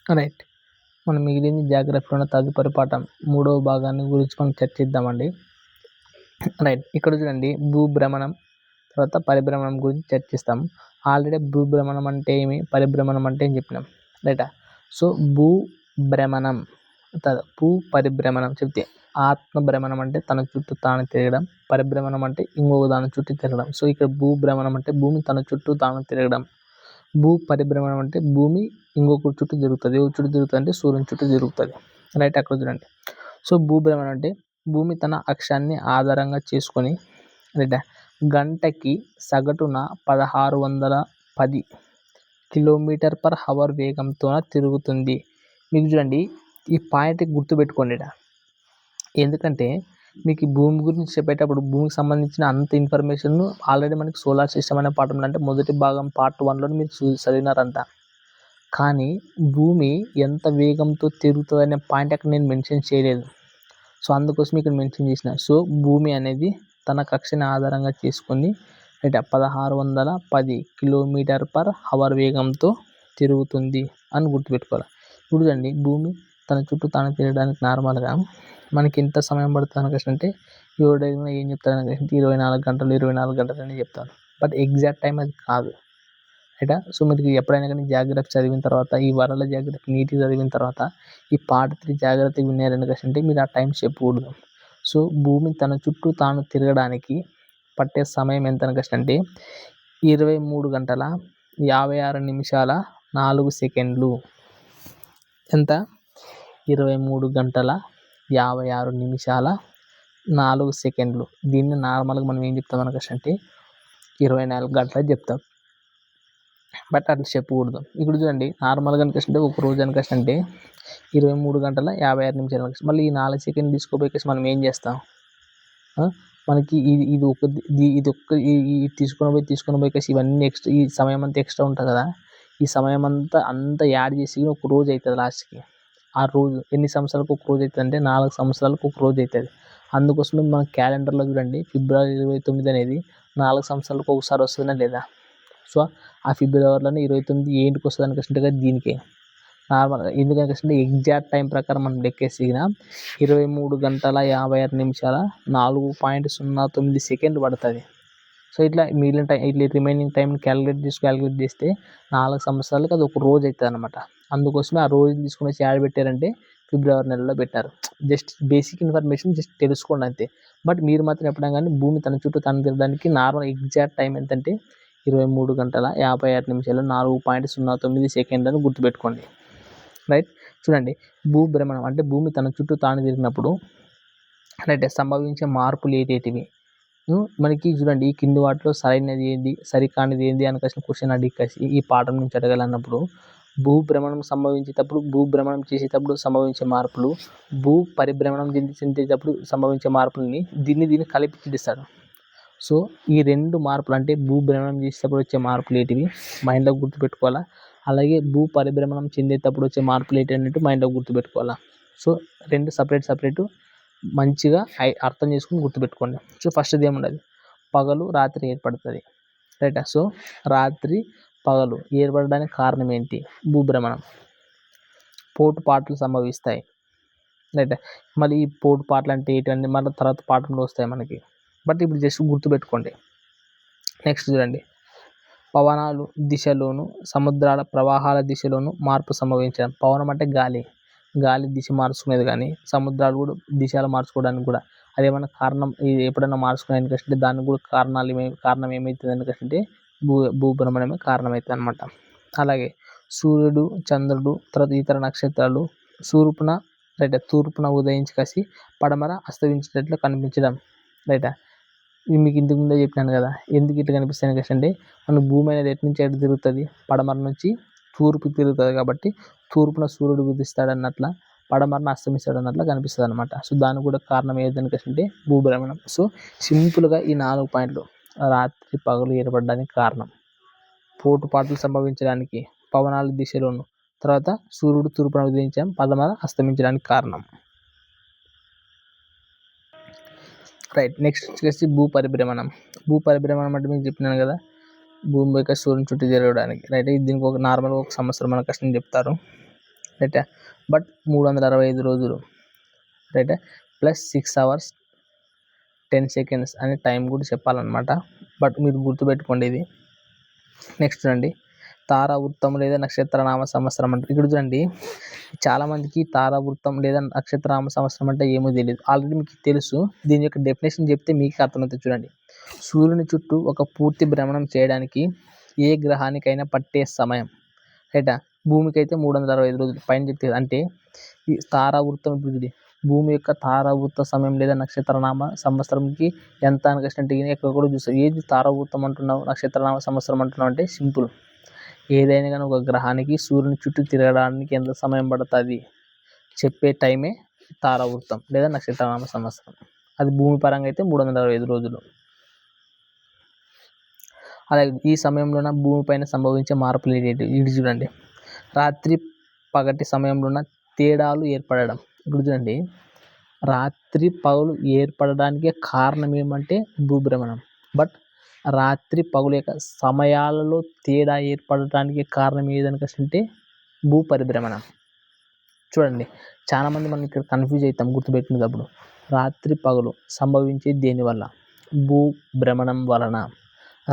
Right. మనం మిగిలింది జాగ్రత్తలో తదుపరి పాఠం 3వ భాగాన్ని గురించి మనం చర్చిద్దామండి. రైట్. ఇక్కడ చూడండి భూభ్రమణం తర్వాత పరిభ్రమణం గురించి చర్చిస్తాం. ఆల్రెడీ భూభ్రమణం అంటే ఏమి, పరిభ్రమణం అంటే ఏం చెప్పినాం. రైటా. సో భూభ్రమణం భూ పరిభ్రమణం చెప్తే ఆత్మభ్రమణం అంటే తన చుట్టూ తాను తిరగడం, పరిభ్రమణం అంటే ఇంకొక దాని చుట్టూ తిరగడం. సో ఇక్కడ భూభ్రమణం అంటే భూమి తన చుట్టూ తాను తిరగడం, భూ పరిభ్రమణం అంటే భూమి ఇంకొకరి చుట్టూ తిరుగుతుంది. ఎవరి చుట్టూ తిరుగుతుంది అంటే సూర్యుని చుట్టూ తిరుగుతుంది. రైట్. అక్కడ చూడండి. సో భూభ్రమణం అంటే భూమి తన అక్షాన్ని ఆధారంగా చేసుకొని రైటా గంటకి సగటున 1610 km/h వేగంతో తిరుగుతుంది. మీకు చూడండి ఈ పాయింట్ గుర్తుపెట్టుకోండి. ఎందుకంటే మీకు ఈ భూమి గురించి చెప్పేటప్పుడు భూమికి సంబంధించిన అంత ఇన్ఫర్మేషన్ ఆల్రెడీ మనకి సోలార్ సిస్టమ్ అనే పాఠంలో అంటే మొదటి భాగం పార్ట్ 1లో మీరు చదివినారంతా. కానీ భూమి ఎంత వేగంతో తిరుగుతుంది అనే పాయింట్ అక్కడ నేను మెన్షన్ చేయలేదు. సో అందుకోసం ఇక్కడ మెన్షన్ చేసిన. సో భూమి అనేది తన కక్షని ఆధారంగా చేసుకొని 1610 km/h వేగంతో తిరుగుతుంది అని గుర్తుపెట్టుకోవాలి. ఇప్పుడు చూడండి భూమి తన చుట్టూ తాను తిరగడానికి నార్మల్గా మనకి ఎంత సమయం పడుతుంది అంటే ఎవడైనా ఏం చెప్తారు అంటే 24 గంటలు అని చెప్తారు. బట్ ఎగ్జాక్ట్ టైం అది కాదు. రైటా. సో మీరు ఎప్పుడైనా కానీ జాగ్రత్త చదివిన తర్వాత ఈ వరల జాగ్రత్త నీట్గా చదివిన తర్వాత ఈ పార్ట్ 3 జాగ్రత్తగా విన్నారనుకంటే మీరు ఆ టైం చెప్పకూడదు. సో భూమి తన చుట్టూ తాను తిరగడానికి పట్టే సమయం ఎంత అంటే 23 గంటల 56 నిమిషాల 4 సెకండ్లు. ఎంత? 23 గంటల 56 నిమిషాల 4 సెకండ్లు. దీన్ని నార్మల్గా మనం ఏం చెప్తాం అంటే 24 గంటలు చెప్తాం. బట్ అట్లా చెప్పకూడదు. ఇక్కడ చూడండి నార్మల్గా అనిపిస్తుంటే ఒక రోజు అనిపిస్తుంటే 23 గంటల 56 నిమిషాలు. మళ్ళీ ఈ 4 సెకండ్లు తీసుకోపోయేసి మనం ఏం చేస్తాం, మనకి ఇది తీసుకొని పోయేసి ఇవన్నీ ఎక్స్ట్రా ఈ సమయం అంతా ఎక్స్ట్రా ఉంటుంది కదా, ఈ సమయం అంతా యాడ్ చేసి ఒక రోజు అవుతుంది లాస్ట్కి. ఆ రోజు ఎన్ని సంవత్సరాలకు ఒక రోజు అవుతుంది అంటే 4 సంవత్సరాలకు ఒక రోజు అవుతుంది. అందుకోసమే మన క్యాలెండర్లో చూడండి ఫిబ్రవరి 29 అనేది 4 సంవత్సరాలకు ఒకసారి వస్తుందా లేదా. సో ఆ ఫిబ్రవరిలోనే 29 ఏంటికి వస్తుంది అనుకుంటే కదా దీనికే నార్మల్గా. ఎందుకంటే ఎగ్జాక్ట్ టైం ప్రకారం మనం లెక్కేసిన 23 గంటల 56 నిమిషాల 4.09 సెకండ్లు పడుతుంది. సో ఇట్లా మిగిలిన టైం ఇట్లా రిమైనింగ్ టైం క్యాలిక్యులేట్ చేస్తే 4 సంవత్సరాలకు అది ఒక రోజు అవుతుంది అనమాట. అందుకోసమే ఆ రోజు తీసుకుని వచ్చి యాడ్ పెట్టారంటే ఫిబ్రవరి నెలలో పెట్టారు. జస్ట్ బేసిక్ ఇన్ఫర్మేషన్ జస్ట్ తెలుసుకోండి అంతే. బట్ మీరు మాత్రం ఎప్పుడైనా కానీ భూమి తన చుట్టూ తను తిరగడానికి నార్మల్ ఎగ్జాక్ట్ టైం ఎంతంటే 23 గంటల 56 నిమిషాలు 4.09 సెకండ్లను గుర్తుపెట్టుకోండి. రైట్. చూడండి భూభ్రమణం అంటే భూమి తన చుట్టూ తాను తిరిగినప్పుడు రైట్ సంభవించే మార్పులు ఏంటివి మనకి చూడండి. ఈ కింది వాటిలో సరైనది ఏంది సరికానిది ఏంది అని క్వశ్చన్ అడిగేసి ఈ పాఠం నుంచి అడగాలన్నప్పుడు భూభ్రమణం సంభవించేటప్పుడు భూభ్రమణం చేసేటప్పుడు సంభవించే మార్పులు, భూ పరిభ్రమణం చెందేటప్పుడు సంభవించే మార్పులని దీన్ని కలిపి చూపిస్తారు. సో ఈ 2 మార్పులు అంటే భూభ్రమణం చేసేటప్పుడు వచ్చే మార్పులు ఏంటివి మైండ్లో గుర్తుపెట్టుకోవాలా. అలాగే భూ పరిభ్రమణం చెందేటప్పుడు వచ్చే మార్పులు ఏంటి అన్నట్టు మైండ్లో గుర్తుపెట్టుకోవాలా. సో 2 సపరేట్ మంచిగా అర్థం చేసుకుని గుర్తుపెట్టుకోండి. సో ఫస్ట్ది ఏముండదు, పగలు రాత్రి ఏర్పడుతుంది. రైటా. సో రాత్రి పగలు ఏర్పడడానికి కారణం ఏంటి, భూభ్రమణం. పోటుపాట్లు సంభవిస్తాయి. రైట్. మళ్ళీ ఈ పోటుపాట్లు అంటే ఏంటంటే మళ్ళీ తర్వాత పాఠంలో వస్తాయి మనకి. బట్ ఇప్పుడు జస్ట్ గుర్తుపెట్టుకోండి. నెక్స్ట్ చూడండి పవనాలు దిశలోను సముద్రాల ప్రవాహాల దిశలోను మార్పు సంభవించడం. పవనం అంటే గాలి దిశ మార్చుకునేది, కానీ సముద్రాలు కూడా దిశలు మార్చుకోవడానికి కూడా అదేమన్నా కారణం ఎప్పుడైనా మార్చుకోవడానికి అంటే దానికి కూడా కారణం ఏమవుతుంది అంటే భూభ్రమణమే కారణమవుతుంది అనమాట. అలాగే సూర్యుడు చంద్రుడు తర్వాత ఇతర నక్షత్రాలు తూర్పున ఉదయించి కాసి పడమర అస్తమించేటట్లు కనిపించడం. రైటా. మీకు ఇంతకు ముందే చెప్పినాను కదా ఎందుకు ఇట్లా కనిపిస్తాయి అంటే మన భూమి అనేది ఎటు నుంచి ఎటు తిరుగుతుంది, పడమర నుంచి తూర్పు తిరుగుతుంది కాబట్టి తూర్పున సూర్యుడు ఉదిస్తాడు అన్నట్ల పడమరన అస్తమిస్తాడు అన్నట్లు కనిపిస్తుంది అనమాట. సో దానికి కూడా కారణం ఏదనికంటే భూభ్రమణం. సో సింపుల్గా ఈ 4 పాయింట్లు రాత్రి పగలు ఏర్పడడానికి కారణం, పోటుపాట్లు సంభవించడానికి పవనాల దిశలోను, తర్వాత సూర్యుడు తూర్పున ఉదయించడం పడమర అస్తమించడానికి కారణం. రైట్. నెక్స్ట్ వచ్చేసి భూ పరిభ్రమణం అంటే మీకు చెప్పినాను కదా భూమి యొక్క సూర్యుని చుట్టూ తిరగడానికి. రైట్. దీనికి ఒక నార్మల్గా ఒక సంవత్సరం మన కష్టం చెప్తారు. రైట్. బట్ 365 రోజులు రైట్. ప్లస్ 6 hours 10 seconds అనే టైం కూడా చెప్పాలన్నమాట. బట్ మీరు గుర్తుపెట్టుకోండి ఇది. నెక్స్ట్ చూడండి, తారావృత్తం లేదా నక్షత్రనామ సంవత్సరం అంటే ఇక్కడ చూడండి, చాలామందికి తారావృత్తం లేదా నక్షత్రనామ సంవత్సరం అంటే ఏమో తెలియదు. ఆల్రెడీ మీకు తెలుసు. దీని యొక్క డెఫినేషన్ చెప్తే మీకు అర్థమవుతుంది. చూడండి, సూర్యుని చుట్టూ ఒక పూర్తి భ్రమణం చేయడానికి ఏ గ్రహానికైనా పట్టే సమయం రైటా. భూమికి అయితే 365 రోజులు పైన చెప్తే, అంటే ఈ తారావృత్తం ఇప్పుడు భూమి యొక్క తారావృత్త సమయం లేదా నక్షత్రనామ సంవత్సరంకి ఎంత అంటే ఎక్కడ కూడా చూస్తారు. ఏది తారావృత్తం అంటున్నావు, నక్షత్రనామ సంవత్సరం అంటున్నావు అంటే సింపుల్. ఏదైనా కానీ ఒక గ్రహానికి సూర్యుని చుట్టూ తిరగడానికి ఎంత సమయం పడుతుంది చెప్పే టైమే తారావృత్తం లేదా నక్షత్రనామ సంవత్సరం. అది భూమి పరంగా అయితే 365 రోజులు. అలాగే ఈ సమయంలోన భూమిపైన సంభవించే మార్పులు ఏంటి ఇది చూడండి. రాత్రి పగటి సమయంలోన తేడాలు ఏర్పడడం. ఇప్పుడు చూడండి, రాత్రి పగలు ఏర్పడడానికి కారణం ఏమంటే భూభ్రమణం. బట్ రాత్రి పగలు యొక్క సమయాలలో తేడా ఏర్పడటానికి కారణం ఏదనికంటే భూ పరిభ్రమణం. చూడండి, చాలామంది మనం ఇక్కడ కన్ఫ్యూజ్ అవుతాం గుర్తుపెట్టుకునేటప్పుడు. రాత్రి పగలు సంభవించేది దేనివల్ల? భూభ్రమణం వలన.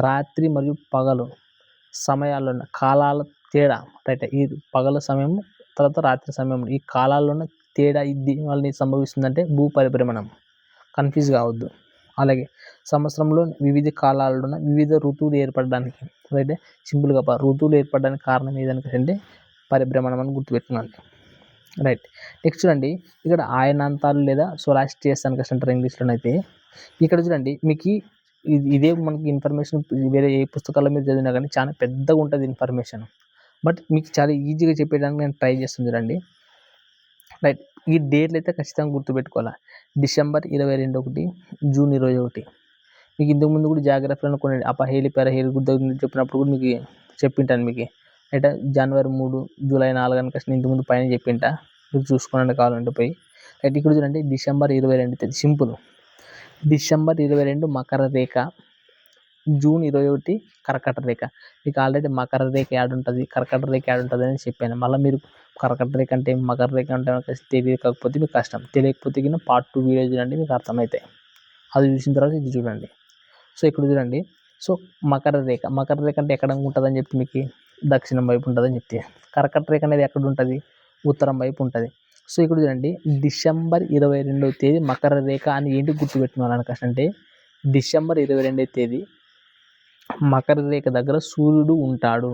రాత్రి మరియు పగలు సమయాల్లో కాలాల తేడా రైట్. ఈ పగల సమయం తర్వాత రాత్రి సమయం ఈ కాలాల్లోనే తేడా దీనివల్ల సంభవిస్తుందంటే భూ పరిభ్రమణం. కన్ఫ్యూజ్ కావద్దు. అలాగే సంవత్సరంలో వివిధ కాలాల్లోన వివిధ ఋతువులు ఏర్పడడానికి రైట్. సింపుల్గా ఋతువులు ఏర్పడడానికి కారణం ఏదనికంటే పరిభ్రమణం అని గుర్తుపెట్టుకోండి. రైట్. నెక్స్ట్ చూడండి, ఇక్కడ ఆయనాంతాలు లేదా సొలాస్టియస్ అని అంటారు ఇంగ్లీష్లోనైతే. ఇక్కడ చూడండి, మీకు ఇదే మనకి ఇన్ఫర్మేషన్ వేరే ఏ పుస్తకాల్లో మీరు చదివినా కానీ చాలా పెద్దగా ఉంటుంది ఇన్ఫర్మేషన్. బట్ మీకు చాలా ఈజీగా చెప్పేయడానికి నేను ట్రై చేస్తాను. చూడండి, రైట్. ఈ డేట్లు అయితే ఖచ్చితంగా గుర్తుపెట్టుకోవాలి. December 22, June 21. మీకు ఇంతకుముందు కూడా జాగ్రఫీలో కొన్ని అపహేలి పెరహేలి చెప్పినప్పుడు కూడా మీకు చెప్పింటాను మీకు రైట్. జనవరి 3, జూలై 4 అని ఇంతకుముందు పైన చెప్పింటా, మీరు చూసుకోండి కావాలంటే పోయి. రైట్. ఇక్కడ చూడండి, డిసెంబర్ 22 సింపుల్. డిసెంబర్ 22 మకర రేఖ, జూన్ 21 కర్కట రేఖ. మీకు ఆల్రెడీ మకర రేఖ యాడ్ ఉంటుంది, కర్కట రేఖ యాడ్ ఉంటుంది అని చెప్పాను. మళ్ళీ మీరు కర్కట రేఖ అంటే మకర రేఖ అంటే తెలియకపోతే మీకు కష్టం. తెలియకపోతే కింద పార్ట్ 2 వీడియో చూడండి, మీకు అర్థమవుతాయి. అది చూసిన తర్వాత ఇది చూడండి. సో ఇక్కడ చూడండి, సో మకర రేఖ అంటే ఎక్కడ ఉంటుందని చెప్పి మీకు దక్షిణం వైపు ఉంటుందని చెప్తే, కర్కట రేఖ అనేది ఎక్కడ ఉంటుంది? ఉత్తరం వైపు ఉంటుంది. సో ఇక్కడ చూడండి, డిసెంబర్ 22వ తేదీ మకర రేఖ అని ఏంటి గుర్తుపెట్టుకోవాలని అంటే, డిసెంబర్ 22వ తేదీ మకర రేఖ దగ్గర సూర్యుడు ఉంటాడు.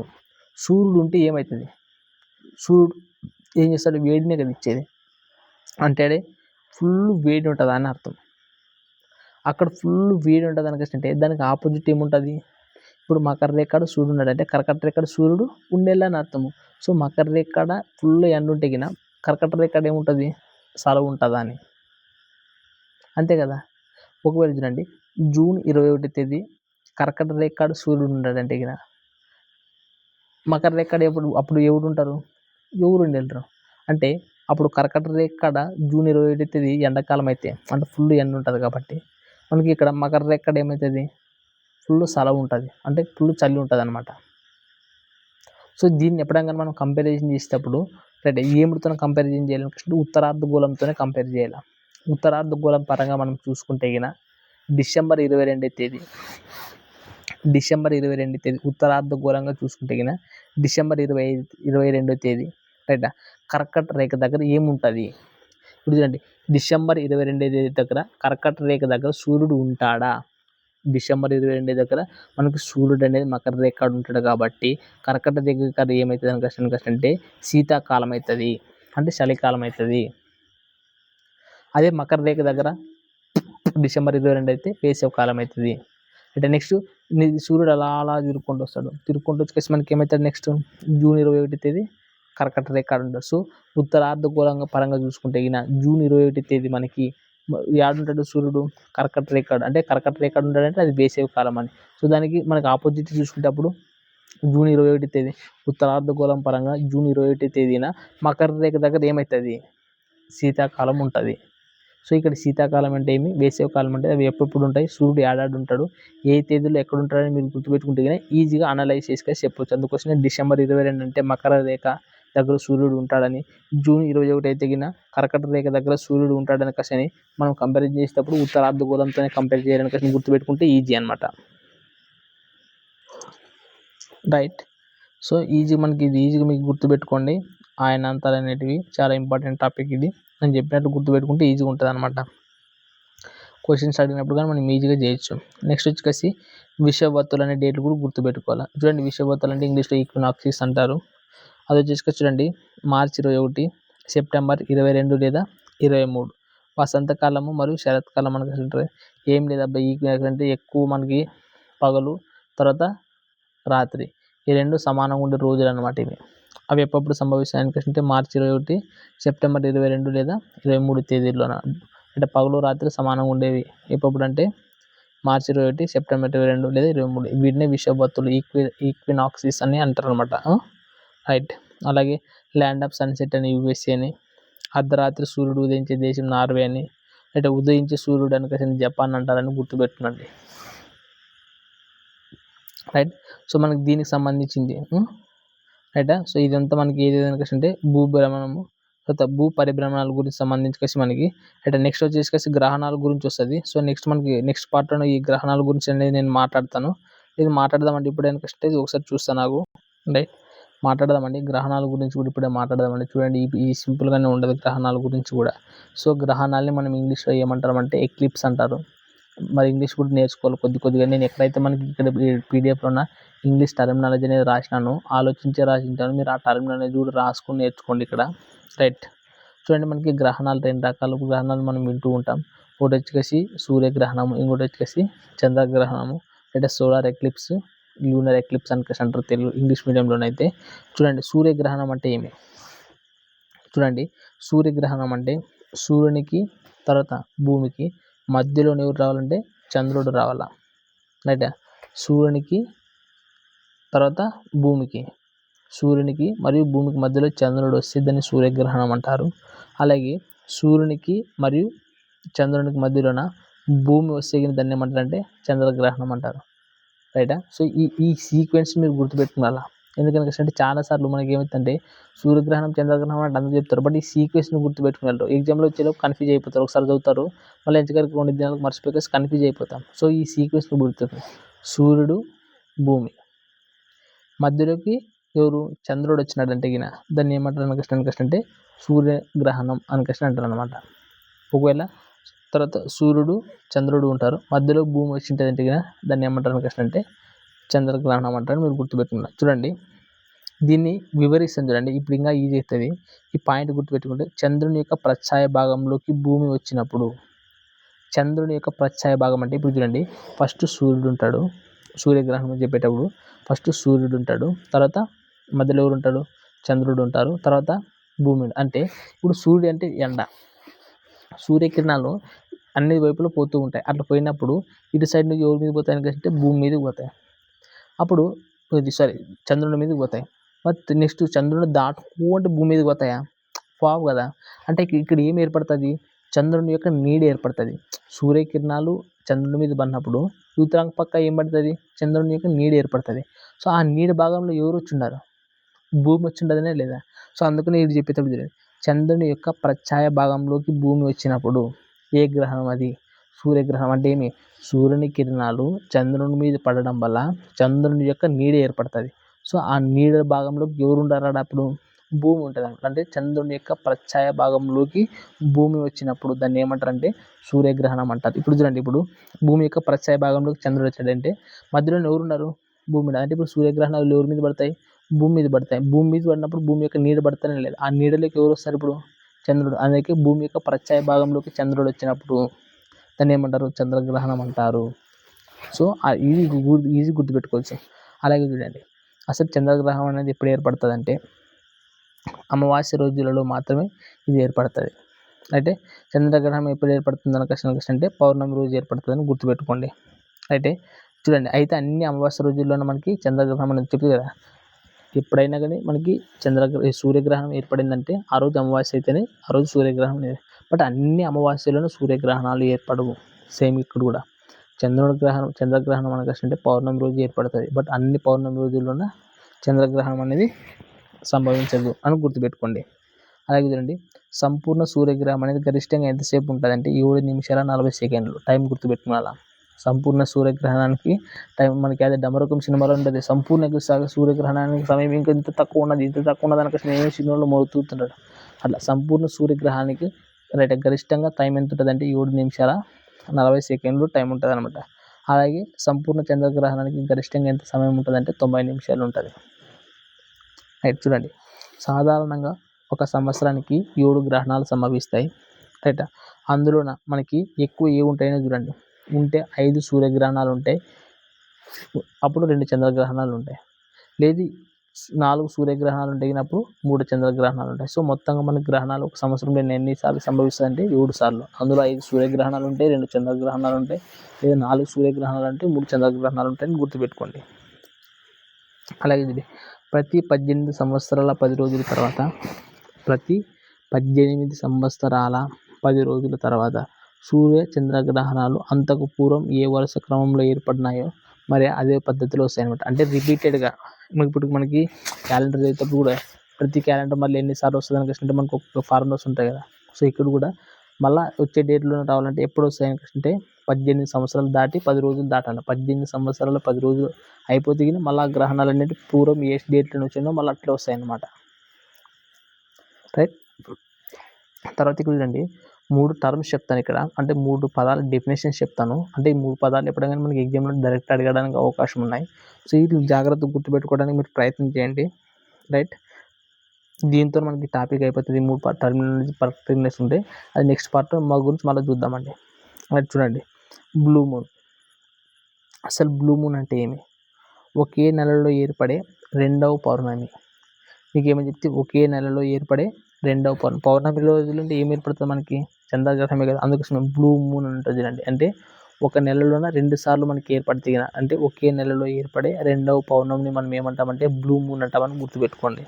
సూర్యుడు ఉంటే ఏమవుతుంది? సూర్యుడు ఏం చేస్తాడు? వేడినే కదా ఇచ్చేది. అంటే ఫుల్ వేడి ఉంటుంది అని అర్థం. అక్కడ ఫుల్ వేడి ఉంటుంది అనుకంటే దానికి ఆపోజిట్ ఏముంటుంది? ఇప్పుడు మకర రేఖ సూర్యుడు ఉన్నాడు అంటే కర్కట రేఖ సూర్యుడు ఉండేలా అర్థము. సో మకర రేఖ ఫుల్ ఎండ ఉంటే గిన కర్కట రేఖ ఏముంటుంది? సలవు ఉంటుందా అని. అంతే కదా. ఒకవేళ చూడండి, జూన్ 21వ తేదీ కర్కట రేఖ సూర్యుడు ఉన్నాడంటే గిన మకర రేఖ అప్పుడు ఎవరు ఉంటారు? ఎవరు ఉండరు. అంటే అప్పుడు కర్కట రేఖ జూన్ 21వ తేదీ ఎండాకాలం అయితే అంటే ఫుల్ ఎండ ఉంటుంది కాబట్టి మనకి ఇక్కడ మకర రేఖ ఏమవుతుంది? ఫుల్ సలవు ఉంటుంది, అంటే ఫుల్ చలి ఉంటుంది అనమాట. సో దీన్ని ఎప్పుడైనా మనం కంపారిజన్ చేసేటప్పుడు రైట్ ఏమిటితో కంపారిజన్ చేయాలంటే ఉత్తరార్ధగోళంతోనే కంపేర్ చేయాలి. ఉత్తరార్ధగోళం పరంగా మనం చూసుకుంటే గిన డిసెంబర్ 22వ తేదీ ఉత్తరార్ధగోళంగా చూసుకుంటే గిన డిసెంబర్ 22వ తేదీ రైట్ కర్కట రేఖ దగ్గర ఏముంటుంది? ఇప్పుడు చూడండి, డిసెంబర్ 22వ తేదీ దగ్గర కర్కట రేఖ దగ్గర సూర్యుడు ఉంటాడా? డిసెంబర్ 22 దగ్గర మనకు సూర్యుడు అనేది మకర రేఖ ఉంటాడు కాబట్టి కర్కట రేఖ ఏమవుతుంది అంటే శీతాకాలం అవుతుంది, అంటే చలికాలం అవుతుంది. అదే మకర రేఖ దగ్గర డిసెంబర్ 22 అయితే వేసవికాలం అవుతుంది. అంటే నెక్స్ట్ సూర్యుడు అలా తిరుక్కుంటూ వస్తాడు. వచ్చేసి మనకి ఏమవుతుంది? నెక్స్ట్ జూన్ 21వ తేదీ కర్కట రేఖ ఉంటాడు. సో ఉత్తరార్ధగోళంగా పరంగా చూసుకుంటే ఈయన జూన్ 21వ తేదీ మనకి యాడుంటాడు సూర్యుడు? కర్కట రేఖ. అంటే కర్కట రేఖ ఉంటాడంటే అది వేసవి కాలం అని. సో దానికి మనకి ఆపోజిట్ చూసుకునేటప్పుడు జూన్ 21వ తేదీ ఉత్తరార్ధగోళం పరంగా జూన్ 21వ తేదీన మకర రేఖ దగ్గర ఏమవుతుంది? శీతాకాలం ఉంటుంది. సో ఇక్కడ శీతాకాలం అంటే ఏమి, వేసవి కాలం అంటే అవి ఎప్పుడు ఉంటాయి? సూర్యుడు ఏడాడు ఉంటాడు, ఏ తేదీలో ఎక్కడ ఉంటాడని మీరు గుర్తుపెట్టుకుంటే ఈజీగా అనలైజ్ చేసుకొని చెప్పొచ్చు. అందుకోసమే డిసెంబర్ 22 అంటే మకర రేఖ, దగ్గర సూర్యుడు ఉంటాడని, జూన్ 21 అయితే గిన కర్కట రేఖ దగ్గర సూర్యుడు ఉంటాడని కసని మనం కంపారిజన్ చేసేటప్పుడు ఉత్తరార్ధగోళంతోనే కంపేర్ చేయాలని కసి గుర్తుపెట్టుకుంటే ఈజీ అనమాట. రైట్. సో మనకి ఇది ఈజీగా మీకు గుర్తుపెట్టుకోండి. అయనాంతాలు అనేటివి చాలా ఇంపార్టెంట్ టాపిక్ ఇది. నేను చెప్పినట్టు గుర్తుపెట్టుకుంటే ఈజీగా ఉంటుంది అనమాట. క్వశ్చన్స్ అడిగినప్పుడు కానీ మనం ఈజీగా చేయొచ్చు. నెక్స్ట్ వచ్చేసి విషువత్తులు అనే డేట్లు కూడా గుర్తుపెట్టుకోవాలి. చూడండి, విషువత్తులు అంటే ఇంగ్లీష్లో ఈక్వినాక్సిస్ అంటారు. అది వచ్చేసి చూడండి, మార్చి 21, సెప్టెంబర్ 22 లేదా 23. వసంతకాలము మరియు శరత్కాలం మనకి ఉంటుంది. ఏం లేదబ్బా, ఈక్వినాక్స్ అంటే ఎక్కువ మనకి పగలు తర్వాత రాత్రి ఈ రెండు సమానంగా ఉండే రోజులు అనమాట ఇవి. అవి ఎప్పుడప్పుడు సంభవిస్తాయి అంటే మార్చి 21, సెప్టెంబర్ 22 లేదా 23 తేదీల్లోన. అంటే పగలు రాత్రి సమానంగా ఉండేవి ఎప్పుడు అంటే మార్చి 21, సెప్టెంబర్ 22 లేదా 23. వీటినే విషువత్తులు ఈక్వినాక్సిస్ అని అంటారు అనమాట. రైట్. అలాగే ల్యాండ్ ఆఫ్ సన్సెట్ అని యూఎస్ఏ అని, అర్ధరాత్రి సూర్యుడు ఉదయించే దేశం నార్వే అని, అంటే ఉదయించే సూర్యుడు అని జపాన్ అంటారని గుర్తుపెట్టుకోండి. రైట్. సో మనకి దీనికి సంబంధించింది రైటా. సో ఇదంతా మనకి ఏదైనా అంటే భూభ్రమణము తర్వాత భూ పరిభ్రమణాల గురించి సంబంధించి మనకి అంటే నెక్స్ట్ వచ్చేసి గ్రహణాల గురించి వస్తుంది. సో నెక్స్ట్ పార్ట్లో ఈ గ్రహణాల గురించి అనేది నేను మాట్లాడతాను. ఇది మాట్లాడదామంటే ఇప్పుడే ఇది ఒకసారి చూస్తాను నాకు. రైట్. మాట్లాడదామండి గ్రహణాల గురించి కూడా ఇప్పుడే మాట్లాడదామండి. చూడండి, ఈ సింపుల్గానే ఉండదు గ్రహణాల గురించి కూడా. సో గ్రహణాలని మనం ఇంగ్లీష్లో ఏమంటారంటే ఎక్లిప్స్ అంటారు. మరి ఇంగ్లీష్ కూడా నేర్చుకోవాలి కొద్దిగా. నేను ఎక్కడైతే మనకి ఇక్కడ పీడిఎఫ్లో ఉన్న ఇంగ్లీష్ టర్మినాలజీ అనేది రాసినాను, రాసింటాను. మీరు ఆ టర్మినాలజీ కూడా రాసుకొని నేర్చుకోండి ఇక్కడ. రైట్. చూడండి, మనకి గ్రహణాలు 2 రకాల గ్రహణాలు మనం వింటూ ఉంటాం. ఒకటి వచ్చేసి సూర్యగ్రహణము, ఇంకోటి వచ్చేసి చంద్రగ్రహణము, అంటే సోలార్ ఎక్లిప్స్, లూనర్ ఎక్లిప్స్ అని అంటారు తెలుగు ఇంగ్లీష్ మీడియంలోనైతే. చూడండి, సూర్యగ్రహణం అంటే ఏమి? చూడండి, సూర్యగ్రహణం అంటే సూర్యునికి తర్వాత భూమికి మధ్యలో ఎవరు రావాలంటే చంద్రుడు రావాలా. రైట్. సూర్యునికి తర్వాత సూర్యునికి మరియు భూమికి మధ్యలో చంద్రుడు వస్తే దాన్ని సూర్యగ్రహణం అంటారు. అలాగే సూర్యునికి మరియు చంద్రునికి మధ్యలోన భూమి వస్తే దాన్ని ఏమంటారంటే చంద్రగ్రహణం అంటారు. రైటా. సో ఈ సీక్వెన్స్ మీరు గుర్తుపెట్టుకోవాలా. ఎందుకంటే చాలాసార్లు మనకి ఏమవుతుందంటే సూర్యగ్రహణం చంద్రగ్రహణం అంటే అందరూ చెప్తారు, బట్ ఈ సీక్వెన్స్ని గుర్తుపెట్టుకున్నారు. ఎగ్జామ్లో వచ్చేలోపు కన్ఫ్యూజ్ అయిపోతారు. ఒకసారి చదువుతారు, మళ్ళీ ఎంచగారికి 2 దినాలకు మర్చిపోయి కన్ఫ్యూజ్ అయిపోతాం. సో ఈ సీక్వెన్స్ని గుర్తుపెట్టుకోండి. సూర్యుడు, భూమి మధ్యలోకి ఎవరు చంద్రుడు వచ్చినాడంటే గిన దాన్ని ఏమంటారు అంటే సూర్యగ్రహణం అని అంటారు అనమాట. ఒకవేళ తర్వాత సూర్యుడు చంద్రుడు ఉంటారు, మధ్యలో భూమి వచ్చి ఉంటుందంటే గిన దాన్ని ఏమంటారు అంటే చంద్రగ్రహణం అంటారు. మీరు గుర్తుపెట్టుకున్నారు. చూడండి, దీన్ని వివరిస్తాను చూడండి. ఇప్పుడు ఇంకా ఈజీ అవుతుంది. ఈ పాయింట్ గుర్తుపెట్టుకుంటే చంద్రుని యొక్క ప్రచ్ఛాయ భాగంలోకి భూమి వచ్చినప్పుడు, చంద్రుని యొక్క ప్రచ్ఛాయ భాగం అంటే ఇప్పుడు చూడండి, ఫస్ట్ సూర్యుడు ఉంటాడు. సూర్యగ్రహణం చెప్పేటప్పుడు ఫస్ట్ సూర్యుడు ఉంటాడు, తర్వాత మధ్యలో ఎవరు ఉంటాడు? చంద్రుడు ఉంటారు, తర్వాత భూమి. అంటే ఇప్పుడు సూర్యుడు అంటే ఎండ, సూర్యకిరణాలు అన్ని వైపులో పోతూ ఉంటాయి. అట్లా పోయినప్పుడు ఇటు సైడ్ నుంచి ఎవరి మీద పోతాయి అంటే భూమి మీదకి పోతాయి. అప్పుడు చంద్రుడి మీదకి పోతాయి. బట్ నెక్స్ట్ చంద్రుడిని దాటుకుంటే భూమి మీదకి పోతాయా? పోవు కదా. అంటే ఇక్కడ ఏం ఏర్పడుతుంది? చంద్రుని యొక్క నీడ ఏర్పడుతుంది. సూర్యకిరణాలు చంద్రుడి మీద పడినప్పుడు ఉత్తరాంగ పక్క ఏం పడుతుంది? చంద్రుని యొక్క నీడ ఏర్పడుతుంది. సో ఆ నీడ భాగంలో ఎవరు వచ్చి ఉన్నారు? భూమి వచ్చి ఉండదనే లేదా? సో అందుకని ఇది చెప్పేటప్పుడు చంద్రుని యొక్క ప్రచ్ఛాయ భాగంలోకి భూమి వచ్చినప్పుడు ఏ గ్రహణం అది? సూర్యగ్రహణం. అంటే ఏమి? సూర్యుని కిరణాలు చంద్రుని మీద పడడం వల్ల చంద్రుని యొక్క నీడ ఏర్పడుతుంది. సో ఆ నీడ భాగంలోకి ఎవరు ఉంటారు? అప్పుడు భూమి ఉంటుంది. అంటే చంద్రుని యొక్క ప్రచ్ఛాయ భాగంలోకి భూమి వచ్చినప్పుడు దాన్ని ఏమంటారంటే సూర్యగ్రహణం అంటారు. ఇప్పుడు చూడండి, ఇప్పుడు భూమి యొక్క ప్రచ్ఛాయ భాగంలోకి చంద్రుడు వచ్చాడంటే మధ్యలో ఎవరున్నారు? భూమి మీద. అంటే ఇప్పుడు సూర్యగ్రహణాలు ఎవరి మీద పడతాయి? భూమి మీద పడతాయి. భూమి మీద పడినప్పుడు భూమి యొక్క నీడ పడతానే లేదు. ఆ నీడలోకి ఎవరు వస్తారు? ఇప్పుడు చంద్రుడు. అందుకే భూమి యొక్క ప్రచ్ఛాయ భాగంలోకి చంద్రుడు వచ్చినప్పుడు దాన్ని ఏమంటారు? చంద్రగ్రహణం అంటారు. సో ఈజీ గుర్తుపెట్టుకోవచ్చు. అలాగే చూడండి, అసలు చంద్రగ్రహణం అనేది ఎప్పుడు ఏర్పడుతుంది అంటే అమావాస్య రోజులలో మాత్రమే ఇది ఏర్పడుతుంది. అయితే చంద్రగ్రహణం ఎప్పుడు ఏర్పడుతుంది అంటే పౌర్ణమి రోజు ఏర్పడుతుందని గుర్తుపెట్టుకోండి. అయితే చూడండి, అయితే అన్ని అమావాస్య రోజుల్లోనే మనకి చంద్రగ్రహణం అనేది చెప్తుంది కదా. ఎప్పుడైనా కానీ మనకి సూర్యగ్రహణం ఏర్పడిందంటే ఆ రోజు అమావాస్య అయితేనే ఆ రోజు సూర్యగ్రహణం. బట్ అన్ని అమావాస్యలోనూ సూర్యగ్రహణాలు ఏర్పడవు. సేమ్ ఇక్కడ కూడా చంద్రగ్రహణం అంటే పౌర్ణమి రోజు ఏర్పడుతుంది. బట్ అన్ని పౌర్ణమి రోజుల్లోనే చంద్రగ్రహణం అనేది సంభవించదు అని గుర్తుపెట్టుకోండి. అలాగే చూడండి, సంపూర్ణ సూర్యగ్రహణం అనేది గరిష్టంగా ఎంతసేపు ఉంటుందంటే 7 నిమిషాల 40 సెకండ్లు. టైం గుర్తుపెట్టుకోవాలా. సంపూర్ణ సూర్యగ్రహణానికి టైం మనకి అదే డమరుకం సినిమాలో ఉంటుంది. సంపూర్ణ సూర్యగ్రహణానికి సమయం ఇంకా ఇంత తక్కువ ఉన్నది అనుకోసం నేను సినిమాలో మోగుతుంటాడు. అట్లా సంపూర్ణ సూర్యగ్రహణానికి గరిష్టంగా టైం ఎంత ఉంటుందంటే 7 నిమిషాల 40 సెకండ్లు టైం ఉంటుంది అనమాట. అలాగే సంపూర్ణ చంద్రగ్రహణానికి గరిష్టంగా ఎంత సమయం ఉంటుందంటే 90 నిమిషాలు ఉంటుంది. రైట్, చూడండి, సాధారణంగా ఒక సంవత్సరానికి 7 గ్రహణాలు సంభవిస్తాయి. రైట్, అందులో మనకి ఎక్కువ ఏ ఉంటాయో చూడండి. ఉంటే 5 సూర్యగ్రహణాలు ఉంటాయి, అప్పుడు 2 చంద్రగ్రహణాలు ఉంటాయి. లేదు 4 సూర్యగ్రహణాలు ఉంటేగినప్పుడు 3 చంద్రగ్రహణాలు ఉంటాయి. సో మొత్తంగా మనకి గ్రహణాలు ఒక సంవత్సరంలో ఎన్నిసార్లు సంభవిస్తాయంటే 7 సార్లు. అందులో 5 సూర్యగ్రహణాలు ఉంటాయి, 2 చంద్రగ్రహణాలు ఉంటాయి, లేదా 4 సూర్యగ్రహణాలు అంటే 3 చంద్రగ్రహణాలు ఉంటాయని గుర్తుపెట్టుకోండి. అలాగే ఇది ప్రతి 18 సంవత్సరాల 10 రోజుల తర్వాత ప్రతి 18 సంవత్సరాల 10 రోజుల తర్వాత సూర్య చంద్రగ్రహణాలు అంతకు పూర్వం ఏ వరుస క్రమంలో ఏర్పడినాయో మరి అదే పద్ధతిలో వస్తాయన్నమాట. అంటే రిపీటెడ్గా ఇప్పుడు మనకి క్యాలెండర్ చదివేటప్పుడు కూడా ప్రతి క్యాలెండర్ మళ్ళీ ఎన్నిసార్లు వస్తుంది అంటే మనకు ఒక ఫార్ములాస్ ఉంటాయి కదా. సో ఇక్కడ కూడా మళ్ళీ వచ్చే డేట్లో రావాలంటే ఎప్పుడు వస్తాయంటే 18 సంవత్సరాలు దాటి 10 రోజులు దాటాలి. 18 సంవత్సరాల 10 రోజులు అయిపోతే మళ్ళీ గ్రహణాలు అనేవి పూర్వం ఏ డేట్లో వచ్చిందో మళ్ళీ అట్లే వస్తాయన్నమాట. రైట్, తర్వాత ఇక్కడ చూడండి 3 టర్మ్స్ చెప్తాను ఇక్కడ. అంటే 3 పదాల డెఫినేషన్స్ చెప్తాను. అంటే ఈ 3 పదాలు ఎప్పుడైనా మనకి ఎగ్జామ్లో డైరెక్ట్ అడగడానికి అవకాశం ఉన్నాయి. సో ఇది జాగ్రత్తగా గుర్తుపెట్టుకోవడానికి మీరు ప్రయత్నం చేయండి. రైట్, దీంతో మనకి టాపిక్ అయిపోతుంది. 3 టర్మినాలజీ పర్టికులర్స్ ఉంటాయి. అది నెక్స్ట్ పార్ట్ మా గురించి మళ్ళీ చూద్దామండి. అది చూడండి, బ్లూ మూన్. అసలు బ్లూ మూన్ అంటే ఏమి? ఒకే నెలలో ఏర్పడే 2వ పౌర్ణమి. మీకు ఏమని చెప్తే ఒకే నెలలో ఏర్పడే 2వ పౌర్ణమి. పౌర్ణమి రోజులు అంటే ఏం ఏర్పడుతుంది మనకి? చంద్రగ్రహణమే కదా. అందుకోసం బ్లూ మూన్ ఉంటుంది చూడండి. అంటే ఒక నెలలోన 2 సార్లు మనకి ఏర్పడితే అంటే ఒకే నెలలో ఏర్పడే 2వ పౌర్ణమిని మనం ఏమంటామంటే బ్లూ మూన్ అంటామని గుర్తుపెట్టుకోండి.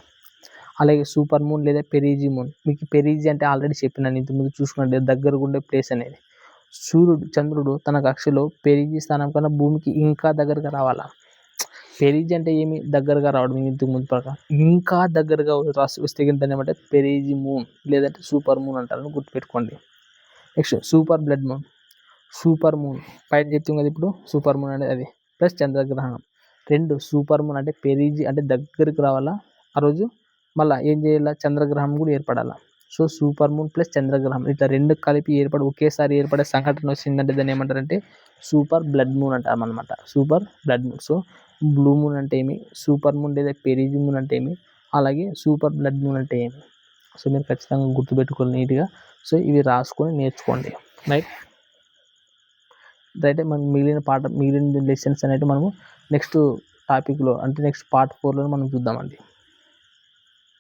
అలాగే సూపర్ మూన్ లేదా పెరీజీ మూన్. మీకు పెరీజీ అంటే ఆల్రెడీ చెప్పినాను ఇంతకుముందు చూసుకుంటే దగ్గరగా ఉండే ప్లేస్ అనేది. చంద్రుడు తన కక్షలో పెరీజీ స్థానం కన్నా భూమికి ఇంకా దగ్గరగా రావాలా. పెరీజీ అంటే ఏమి? దగ్గరగా రావడం. ఇంతకు ముందు ప్రకారం ఇంకా దగ్గరగా వస్తే ఏమంటే పెరీజీ మూన్ లేదంటే సూపర్ మూన్ అంటారని గుర్తుపెట్టుకోండి. Next super blood moon. Super moon పైన చెప్తాం కదా ఇప్పుడు. సూపర్ మూన్ అనేది అది ప్లస్ చంద్రగ్రహణం 2. సూపర్ మూన్ అంటే పెరీజీ అంటే దగ్గరికి రావాలా. ఆ రోజు మళ్ళీ ఏం చేయాలా? చంద్రగ్రహణం కూడా ఏర్పడాలా. సో సూపర్ మూన్ ప్లస్ చంద్రగ్రహణం ఇట్లా 2 కలిపి ఒకేసారి ఏర్పడే సంఘటన వచ్చిందంటే దాన్ని ఏమంటారంటే సూపర్ బ్లడ్ మూన్ అంటామన్నమాట. Super blood moon. So blue moon అంటే ఏమి? సూపర్ మూన్ లేదా పెరీజీ మూన్ అంటే ఏమి? అలాగే సూపర్ బ్లడ్ మూన్ అంటే ఏమి? సో మీరు ఖచ్చితంగా గుర్తుపెట్టుకోవాలి నీట్గా. సో ఇవి రాసుకొని నేర్చుకోండి. రైట్, అయితే మనం మిగిలిన లెసన్స్ అనేవి మనము నెక్స్ట్ టాపిక్లో అంటే నెక్స్ట్ పార్ట్ 4లో మనం చూద్దామండి.